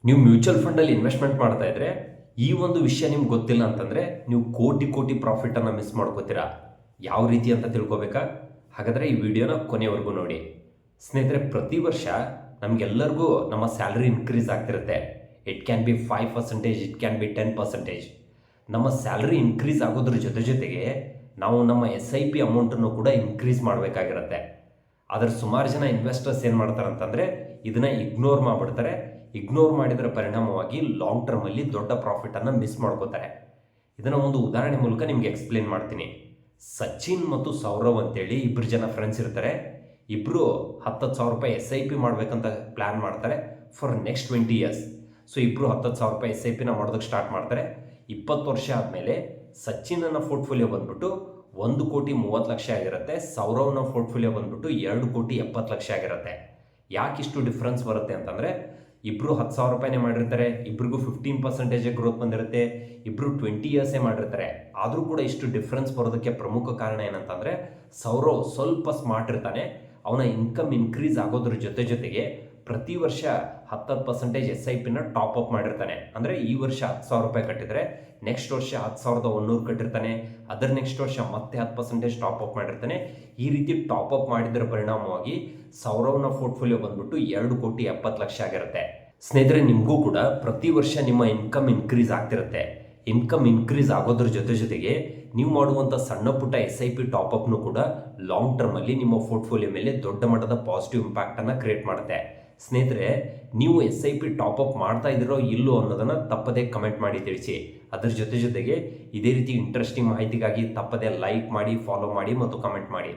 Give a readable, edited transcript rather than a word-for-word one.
ನೀವು mutual ಫಂಡಲ್ಲಿ investment ಮಾಡ್ತಾ ಇದ್ರೆ ಈ ಒಂದು ವಿಷಯ ನಿಮ್ಗೆ ಗೊತ್ತಿಲ್ಲ ಅಂತಂದರೆ ನೀವು ಕೋಟಿ ಕೋಟಿ ಪ್ರಾಫಿಟನ್ನು ಮಿಸ್ ಮಾಡ್ಕೋತೀರಾ. ಯಾವ ರೀತಿ ಅಂತ ತಿಳ್ಕೊಬೇಕಾ? ಹಾಗಾದರೆ ಈ ವಿಡಿಯೋನ ಕೊನೆವರೆಗೂ ನೋಡಿ. ಸ್ನೇಹಿತರೆ, ಪ್ರತಿ ವರ್ಷ ನಮಗೆಲ್ಲರಿಗೂ ನಮ್ಮ ಸ್ಯಾಲರಿ ಇನ್ಕ್ರೀಸ್ ಆಗ್ತಿರುತ್ತೆ. It can be 5%, it can be 10%. ನಮ್ಮ ಸ್ಯಾಲರಿ ಇನ್ಕ್ರೀಸ್ ಆಗೋದ್ರ ಜೊತೆಗೆ ನಾವು ನಮ್ಮ SIP ಅಮೌಂಟನ್ನು ಕೂಡ ಇನ್ಕ್ರೀಸ್ ಮಾಡಬೇಕಾಗಿರುತ್ತೆ. ಆದರೆ ಸುಮಾರು ಜನ ಇನ್ವೆಸ್ಟರ್ಸ್ ಏನು ಮಾಡ್ತಾರೆ ಅಂತಂದರೆ ಇದನ್ನು ಇಗ್ನೋರ್ ಮಾಡಿಬಿಡ್ತಾರೆ. ಇಗ್ನೋರ್ ಮಾಡಿದರ ಪರಿಣಾಮವಾಗಿ ಲಾಂಗ್ ಟರ್ಮಲ್ಲಿ ದೊಡ್ಡ ಪ್ರಾಫಿಟನ್ನು ಮಿಸ್ ಮಾಡ್ಕೋತಾರೆ. ಇದನ್ನು ಒಂದು ಉದಾಹರಣೆ ಮೂಲಕ ನಿಮಗೆ ಎಕ್ಸ್ಪ್ಲೇನ್ ಮಾಡ್ತೀನಿ. ಸಚಿನ್ ಮತ್ತು ಸೌರವ್ ಅಂತೇಳಿ ಇಬ್ಬರು ಜನ ಫ್ರೆಂಡ್ಸ್ ಇರ್ತಾರೆ. ಇಬ್ಬರು 10,000 ರೂಪಾಯಿ SIP ಮಾಡಬೇಕಂತ ಪ್ಲ್ಯಾನ್ ಮಾಡ್ತಾರೆ ಫಾರ್ ನೆಕ್ಸ್ಟ್ 20 ಇಯರ್ಸ್. ಸೊ ಇಬ್ಬರು 10,000 ರೂಪಾಯಿ SIPನ ಮಾಡೋದಕ್ಕೆ ಸ್ಟಾರ್ಟ್ ಮಾಡ್ತಾರೆ. 20 ವರ್ಷ ಆದಮೇಲೆ ಸಚಿನನ ಪೋರ್ಟ್ಫೋಲಿಯೋ ಬಂದ್ಬಿಟ್ಟು 1,30,00,000 ಆಗಿರುತ್ತೆ. ಸೌರವ್ನ ಪೋರ್ಟ್ಫೋಲಿಯೋ ಬಂದ್ಬಿಟ್ಟು 2,70,00,000 ಆಗಿರುತ್ತೆ. ಯಾಕಿಷ್ಟು ಡಿಫ್ರೆನ್ಸ್ ಬರುತ್ತೆ ಅಂತಂದರೆ ಇಬ್ಬರು 10,000 ರೂಪಾಯಿನೇ ಮಾಡಿರ್ತಾರೆ, ಇಬ್ಬರಿಗೂ 15% ಗ್ರೋತ್ ಬಂದಿರುತ್ತೆ, ಇಬ್ಬರು 20 ಇಯರ್ಸೇ ಮಾಡಿರ್ತಾರೆ. ಆದರೂ ಕೂಡ ಇಷ್ಟು ಡಿಫ್ರೆನ್ಸ್ ಬರೋದಕ್ಕೆ ಪ್ರಮುಖ ಕಾರಣ ಏನಂತಂದರೆ ಸೌರವ್ ಸ್ವಲ್ಪ ಸ್ಮಾರ್ಟ್ ಇರ್ತಾನೆ. ಅವನ ಇನ್ಕಮ್ ಇನ್ಕ್ರೀಸ್ ಆಗೋದ್ರ ಜೊತೆಗೆ ಪ್ರತಿ ವರ್ಷ 10% SIPನ ಟಾಪ್ ಅಪ್ ಮಾಡಿರ್ತಾನೆ. ಅಂದರೆ ಈ ವರ್ಷ 10,000 ರೂಪಾಯಿ ಕಟ್ಟಿದರೆ ನೆಕ್ಸ್ಟ್ ವರ್ಷ 10,100 ಕಟ್ಟಿರ್ತಾನೆ. ಅದರ ನೆಕ್ಸ್ಟ್ ವರ್ಷ ಮತ್ತೆ 10% ಟಾಪ್ ಅಪ್ ಮಾಡಿರ್ತಾನೆ. ಈ ರೀತಿ ಟಾಪ್ ಅಪ್ ಮಾಡಿದರ ಪರಿಣಾಮವಾಗಿ ಸೌರವ್ನ ಪೋರ್ಟ್ಫೋಲಿಯೋ ಬಂದ್ಬಿಟ್ಟು 2,70,00,000 ಆಗಿರುತ್ತೆ. ಸ್ನೇಹಿತರೆ, ನಿಮಗೂ ಕೂಡ ಪ್ರತಿ ವರ್ಷ ನಿಮ್ಮ ಇನ್ಕಮ್ ಇನ್ಕ್ರೀಸ್ ಆಗ್ತಿರುತ್ತೆ. ಇನ್ಕಮ್ ಇನ್ಕ್ರೀಸ್ ಆಗೋದ್ರ ಜೊತೆಗೆ ನೀವು ಮಾಡುವಂಥ ಸಣ್ಣ ಪುಟ್ಟ SIP ಟಾಪ್ ಅಪ್ನು ಕೂಡ ಲಾಂಗ್ ಟರ್ಮಲ್ಲಿ ನಿಮ್ಮ ಪೋರ್ಟ್ಫೋಲಿಯೋ ಮೇಲೆ ದೊಡ್ಡ ಮಟ್ಟದ ಪಾಸಿಟಿವ್ ಇಂಪ್ಯಾಕ್ಟನ್ನು ಕ್ರಿಯೇಟ್ ಮಾಡುತ್ತೆ. ಸ್ನೇಹಿತರೆ, ನೀವು SIP ಟಾಪ್ ಅಪ್ ಮಾಡ್ತಾ ಇದ್ದೀರೋ ಇಲ್ಲೋ ಅನ್ನೋದನ್ನು ತಪ್ಪದೇ ಕಮೆಂಟ್ ಮಾಡಿ ತಿಳಿಸಿ. ಅದರ ಜೊತೆಗೆ ಇದೇ ರೀತಿ ಇಂಟ್ರೆಸ್ಟಿಂಗ್ ಮಾಹಿತಿಗಾಗಿ ತಪ್ಪದೇ ಲೈಕ್ ಮಾಡಿ, ಫಾಲೋ ಮಾಡಿ ಮತ್ತು ಕಮೆಂಟ್ ಮಾಡಿ.